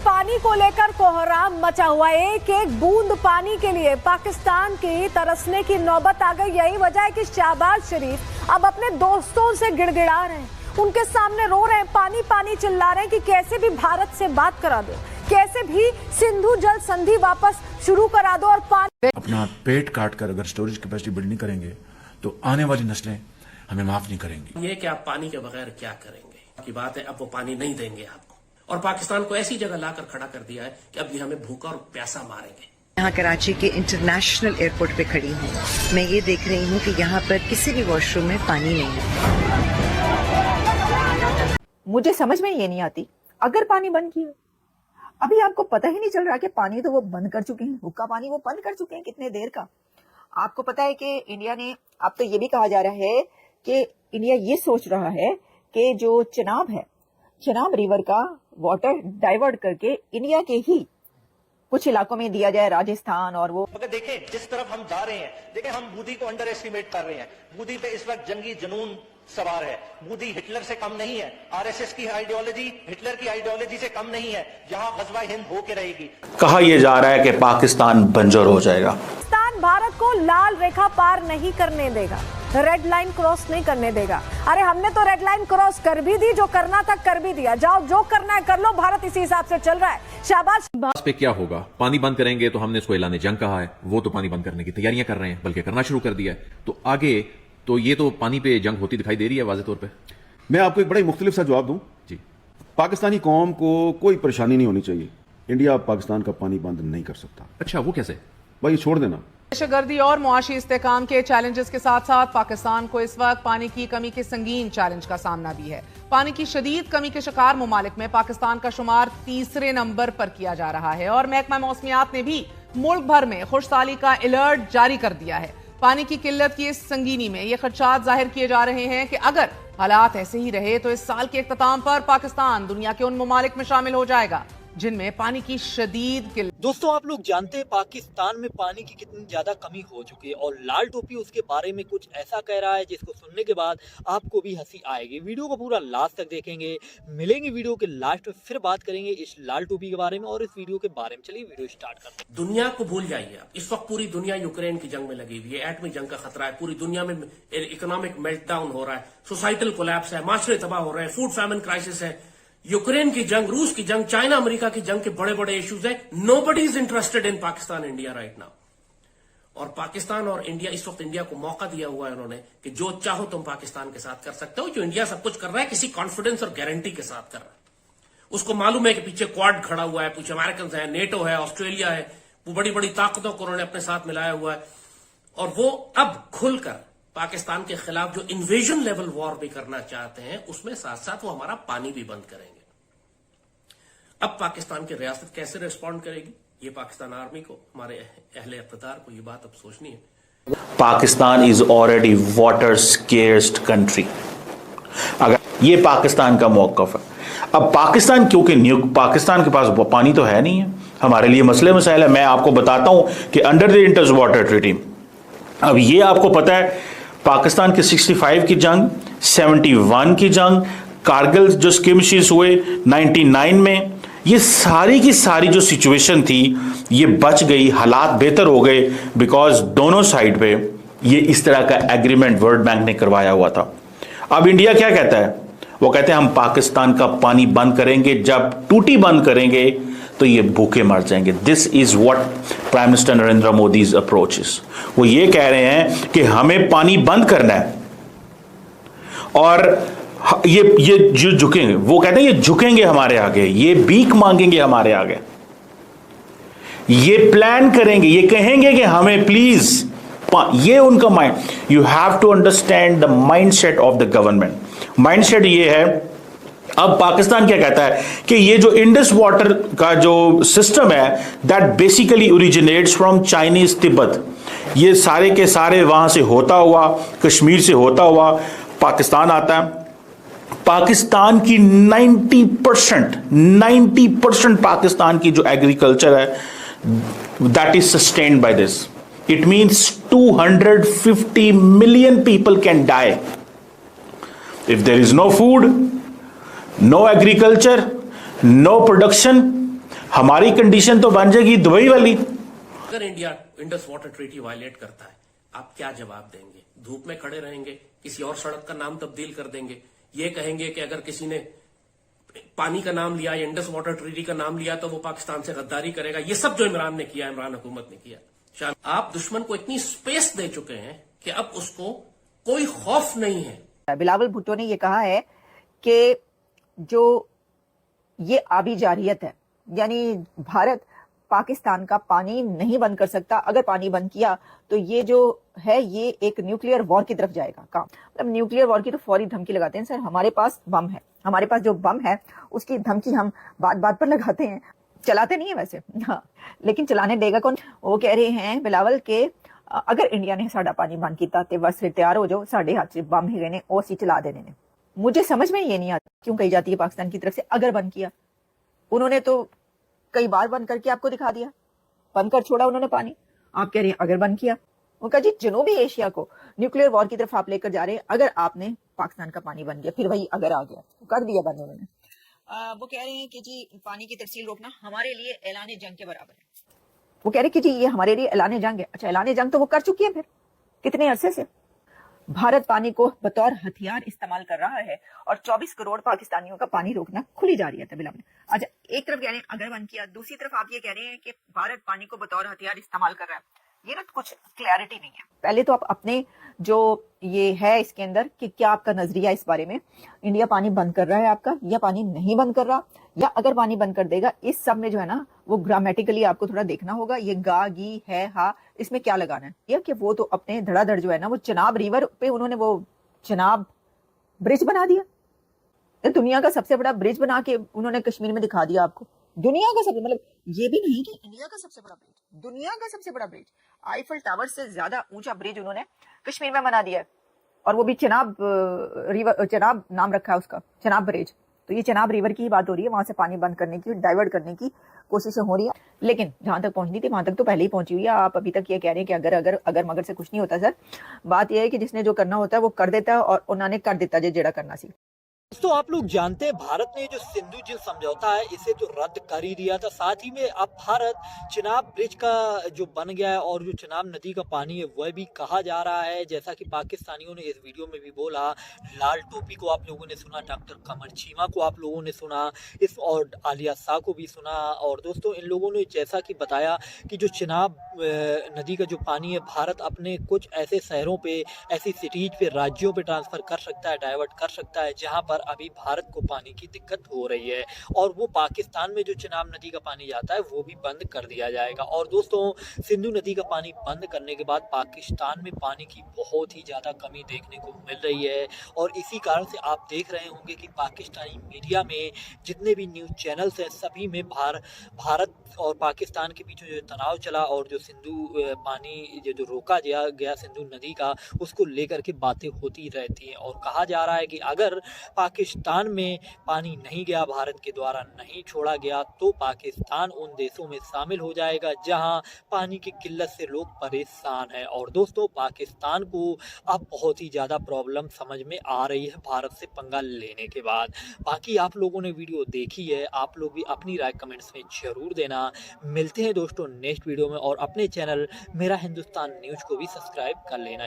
पानी को लेकर कोहराम मचा हुआ। एक एक बूंद पानी के लिए पाकिस्तान की तरसने की नौबत आ गई। यही वजह है कि शहबाज शरीफ अब अपने दोस्तों से गिड़गिड़ा रहे हैं, उनके सामने रो रहे हैं, पानी पानी चिल्ला रहे हैं कि कैसे भी भारत से बात करा दो, कैसे भी सिंधु जल संधि वापस शुरू करा दो और पानी। अपना पेट काट कर अगर स्टोरेज कैपेसिटी बिल्ड नहीं करेंगे तो आने वाली नस्लें हमें माफ नहीं करेंगी। ये कि आप पानी के बगैर क्या करेंगे की बात है। अब वो पानी नहीं देंगे आपको, और पाकिस्तान को ऐसी जगह लाकर खड़ा कर दिया है कि अब ये हमें भूखा और प्यासा मारेंगे। यहाँ कराची के इंटरनेशनल एयरपोर्ट पे खड़ी हूँ। मैं ये देख रही हूँ कि यहाँ पर किसी भी वॉशरूम में पानी नहीं है। मुझे समझ में ये नहीं आती, अगर पानी बंद किया, अभी आपको पता ही नहीं चल रहा कि पानी तो वो बंद कर चुके हैं, हुक्का पानी वो बंद कर चुके हैं कितने देर का। आपको पता है कि इंडिया ने, अब तो ये भी कहा जा रहा है कि इंडिया ये सोच रहा है कि जो चिनाब है, चिनाब रिवर का वाटर डाइवर्ट करके इंडिया के ही कुछ इलाकों में दिया जाए, राजस्थान और वो। मगर देखें जिस तरफ हम जा रहे हैं, देखें हम मोदी को अंडर एस्टिमेट कर रहे हैं। मोदी पे इस वक्त जंगी जुनून सवार है। मोदी हिटलर से कम नहीं है, आरएसएस की आइडियोलॉजी हिटलर की आइडियोलॉजी से कम नहीं है। यहाँ गज़वा हिंद होके रहेगी। कहा यह जा रहा है कि पाकिस्तान बंजर हो जाएगा। पाकिस्तान भारत को लाल रेखा पार नहीं करने देगा, रेड लाइन क्रॉस नहीं करने देगा। अरे हमने तो रेड लाइन क्रॉस कर भी दी, जो करना था कर भी दिया, जाओ जो करना है कर लो, भारत इसी हिसाब से चल रहा है। शाबाश। पे क्या होगा, पानी बंद करेंगे तो हमने इसको ऐलान जंग कहा है, वो तो पानी बंद करने की तैयारियां कर रहे हैं, बल्कि करना शुरू कर दिया है। तो आगे तो ये तो पानी पे जंग होती दिखाई दे रही है वाज़े तौर पे। मैं आपको एक बड़ा ही मुख्तलिफ सा जवाब दूं जी। पाकिस्तानी कौम को कोई परेशानी नहीं होनी चाहिए। इंडिया पाकिस्तान का पानी बंद नहीं कर सकता। अच्छा, वो कैसे? भाई छोड़ देना। दहशतगर्दी और मुआशी इस्तेहकाम के चैलेंजेस के साथ साथ पाकिस्तान को इस वक्त पानी की कमी के संगीन चैलेंज का सामना भी है। पानी की शदीद कमी के शिकार ममालिक में पाकिस्तान का शुमार तीसरे नंबर पर किया जा रहा है और महकमा मौसमियात ने भी मुल्क भर में खुशहाली का अलर्ट जारी कर दिया है। पानी की किल्लत की इस संगीनी में ये खदशात जाहिर किए जा रहे हैं कि अगर हालात ऐसे ही रहे तो इस साल के इख्तिताम पर पाकिस्तान दुनिया के उन ममालिक में शामिल हो जाएगा जिनमें पानी की शदीद किल्लत। दोस्तों, आप लोग जानते हैं पाकिस्तान में पानी की कितनी ज्यादा कमी हो चुकी है और लाल टोपी उसके बारे में कुछ ऐसा कह रहा है जिसको सुनने के बाद आपको भी हंसी आएगी। वीडियो को पूरा लास्ट तक देखेंगे, मिलेंगे वीडियो के लास्ट में, फिर बात करेंगे इस लाल टोपी के बारे में और इस वीडियो के बारे में। चलिए वीडियो स्टार्ट करते हैं। दुनिया को भूल जाइए आप, इस वक्त पूरी दुनिया यूक्रेन की जंग में लगी हुई है, एटमी जंग का खतरा है, पूरी दुनिया में इकोनॉमिक मेल्टडाउन हो रहा है, सोसाइटल कोलैप्स है, माशरे तबाह हो रहे हैं, फूड फैमिन क्राइसिस है, यूक्रेन की जंग, रूस की जंग, चाइना अमेरिका की जंग के बड़े बड़े इश्यूज हैं। Nobody is interested in Pakistan India right now. और पाकिस्तान और इंडिया, इस वक्त इंडिया को मौका दिया हुआ है उन्होंने कि जो चाहो तुम पाकिस्तान के साथ कर सकते हो। जो इंडिया सब कुछ कर रहा है किसी कॉन्फिडेंस और गारंटी के साथ कर रहा है। उसको मालूम है कि पीछे क्वाड खड़ा हुआ है, पीछे अमेरिकन है, नेटो है, ऑस्ट्रेलिया है, वो बड़ी बड़ी ताकतों को उन्होंने अपने साथ मिलाया हुआ है। और वो अब खुलकर पाकिस्तान के खिलाफ जो इन्वेजन लेवल वॉर भी करना चाहते हैं, उसमें साथ साथ वो हमारा पानी भी बंद करेंगे। अब पाकिस्तान की रियासत कैसे रिस्पॉन्ड करेगी, ये पाकिस्तान आर्मी को, हमारे अहले इक़्तिदार को ये बात अब सोचनी है। Pakistan is already water scarced country. अगर ये पाकिस्तान का मौक़िफ़ है, अब पाकिस्तान क्योंकि पाकिस्तान के पास पानी तो है नहीं है, हमारे लिए मसले मसाइल है। मैं आपको बताता हूं कि अंडर द इंटर्स वाटर ट्रीटी, अब ये आपको पता है पाकिस्तान की 65 की जंग, 71 की जंग, कारगिल जो स्किमशीज हुए 99 में, ये सारी की सारी जो सिचुएशन थी ये बच गई, हालात बेहतर हो गए बिकॉज दोनों साइड पे ये इस तरह का एग्रीमेंट वर्ल्ड बैंक ने करवाया हुआ था। अब इंडिया क्या कहता है, वो कहते हैं हम पाकिस्तान का पानी बंद करेंगे, जब टूटी बंद करेंगे तो ये भूखे मर जाएंगे। This is what prime minister Narendra Modi's approach is. वो ये कह रहे हैं कि हमें पानी बंद करना है और ये जो झुकेंगे, वो कहते हैं ये झुकेंगे हमारे आगे, ये भीख मांगेंगे हमारे आगे, ये प्लान करेंगे, ये कहेंगे कि हमें प्लीज, ये उनका mind. You have to understand the mindset of the government. Mindset ये है, अब पाकिस्तान क्या कहता है कि ये जो इंडस वाटर का जो सिस्टम है that basically originates from Chinese Tibet, ये सारे के सारे वहां से होता हुआ, कश्मीर से होता हुआ पाकिस्तान आता है। पाकिस्तान की 90% पाकिस्तान की जो एग्रीकल्चर है that is sustained by this. It means 250 million people can die if there is no food, no agriculture, no production, हमारी कंडीशन तो बन जाएगी दुबई वाली। अगर India Indus water treaty violate करता है, आप क्या जवाब देंगे? धूप में खड़े रहेंगे, किसी और सड़क का नाम तब्दील कर देंगे, ये कहेंगे कि अगर किसी ने पानी का नाम लिया, इंडस वाटर ट्रीटी का नाम लिया तो वो पाकिस्तान से गद्दारी करेगा। ये सब जो इमरान ने किया, इमरान हुकूमत ने किया। आप दुश्मन को इतनी स्पेस दे चुके हैं कि अब उसको कोई खौफ नहीं है। बिलावल भुट्टो ने यह कहा है कि जो ये आबी जारियत है, यानी भारत पाकिस्तान का पानी नहीं बंद कर सकता। अगर पानी बंद किया तो ये जो है ये एक न्यूक्लियर वॉर की तरफ जाएगा काम। मतलब न्यूक्लियर वॉर की तो फौरी धमकी लगाते हैं। सर हमारे पास बम है, हमारे पास जो बम है उसकी धमकी हम बात बात पर लगाते हैं, चलाते नहीं है वैसे, हाँ, लेकिन चलाने देगा कौन? वो कह रहे हैं बिलावल के अगर इंडिया ने साडा पानी बंद किया तो बस तैयार हो जाओ, साढ़े हाथ से बम ही गए और सी चला देने ने। मुझे समझ में ये नहीं आता क्यों कही जाती है पाकिस्तान की तरफ से अगर बंद किया। उन्होंने तो कई बार बंद करके आपको दिखा दिया, बंद कर छोड़ा उन्होंने पानी। आप कह रहे हैं अगर बंद किया। वो कहा जी जनूबी एशिया को न्यूक्लियर वॉर की तरफ आप लेकर जा रहे हैं, अगर आपने पाकिस्तान का पानी बंद किया, फिर वही अगर आ गया तो कर दिया बंद उन्होंने। वो कह रहे हैं कि जी पानी की तरसील रोकना हमारे लिए ऐलान जंग के बराबर है। वो कह रहे कि जी ये हमारे लिए ऐलान जंग है। अच्छा, ऐलान जंग तो वो कर चुकी है फिर कितने अरसे से। भारत पानी को बतौर हथियार इस्तेमाल कर रहा है और 24 करोड़ पाकिस्तानियों का पानी रोकना खुली जा रही है बिलावल। अच्छा, एक तरफ कह रहे हैं अगर बंद किया, दूसरी तरफ आप ये कह रहे हैं कि भारत पानी को बतौर हथियार इस्तेमाल कर रहा है। ये ना तो कुछ क्लैरिटी नहीं है। पहले तो आप अपने जो ये है इसके अंदर कि क्या आपका नजरिया इस बारे में, इंडिया पानी बंद कर रहा है आपका या पानी नहीं बंद कर रहा, या अगर पानी बंद कर देगा, इस सब में जो है ना वो ग्रामेटिकली आपको थोड़ा देखना होगा। ये गा गी है हा इसमें क्या लगाना है, या कि वो तो अपने धड़ाधड़ जो है ना वो चनाब रिवर पे उन्होंने वो चनाब ब्रिज बना दिया। दुनिया का सबसे बड़ा ब्रिज बना के उन्होंने कश्मीर में दिखा दिया आपको। दुनिया का सबसे, मतलब ये भी नहीं कि इंडिया का सबसे बड़ा ब्रिज, दुनिया का सबसे बड़ा ब्रिज, आईफल टावर से ज्यादा ऊंचा ब्रिज उन्होंने कश्मीर में बना दिया है। और वो भी चनाब रिवर, चनाब नाम रखा है उसका, चनाब ब्रिज। तो ये चनाब रिवर की ही बात हो रही है, वहां से पानी बंद करने की, डाइवर्ट करने की कोशिशें हो रही है। लेकिन जहां तक पहुंचनी थी वहां तक तो पहले ही पहुंची हुई है। आप अभी तक ये कह रहे हैं कि अगर अगर अगर मगर से कुछ नहीं होता। सर बात यह है कि जिसने जो करना होता है वो कर देता है, और उन्होंने कर देता जेड़ा करना सी। दोस्तों आप लोग जानते हैं भारत ने जो सिंधु जल समझौता है इसे तो रद्द कर ही दिया था। साथ ही में अब भारत चिनाब ब्रिज का जो बन गया है और जो चिनाब नदी का पानी है वह भी कहा जा रहा है, जैसा कि पाकिस्तानियों ने इस वीडियो में भी बोला। लाल टोपी को आप लोगों ने सुना, डॉक्टर कमर चीमा को आप लोगों ने सुना, इस और आलिया शाह को भी सुना। और दोस्तों इन लोगों ने जैसा कि बताया कि जो चिनाब नदी का जो पानी है भारत अपने कुछ ऐसे शहरों पे, ऐसी सिटीज पे, राज्यों पे ट्रांसफ़र कर सकता है, डाइवर्ट कर सकता है जहाँ पर अभी भारत को पानी की दिक्कत हो रही है। और वो पाकिस्तान में जो चिनाब नदी का पानी जाता है वो भी बंद कर दिया जाएगा। और दोस्तों सिंधु नदी का पानी बंद करने के बाद पाकिस्तान में पानी की बहुत ही ज़्यादा कमी देखने को मिल रही है। और इसी कारण से आप देख रहे होंगे कि पाकिस्तानी मीडिया में जितने भी न्यूज़ चैनल्स हैं सभी में भारत और पाकिस्तान के बीच जो तनाव चला और जो सिंधु पानी जो रोका गया सिंधु नदी का, उसको लेकर के बातें होती रहती हैं। और कहा जा रहा है कि अगर पाकिस्तान में पानी नहीं गया, भारत के द्वारा नहीं छोड़ा गया, तो पाकिस्तान उन देशों में शामिल हो जाएगा जहां पानी की किल्लत से लोग परेशान हैं। और दोस्तों पाकिस्तान को अब बहुत ही ज़्यादा प्रॉब्लम समझ में आ रही है भारत से पंगा लेने के बाद। बाकी आप लोगों ने वीडियो देखी है, आप लोग भी अपनी राय कमेंट्स में ज़रूर देना। मिलते हैं दोस्तों नेक्स्ट वीडियो में, और अपने चैनल मेरा हिंदुस्तान न्यूज़ को भी सब्सक्राइब कर लेना।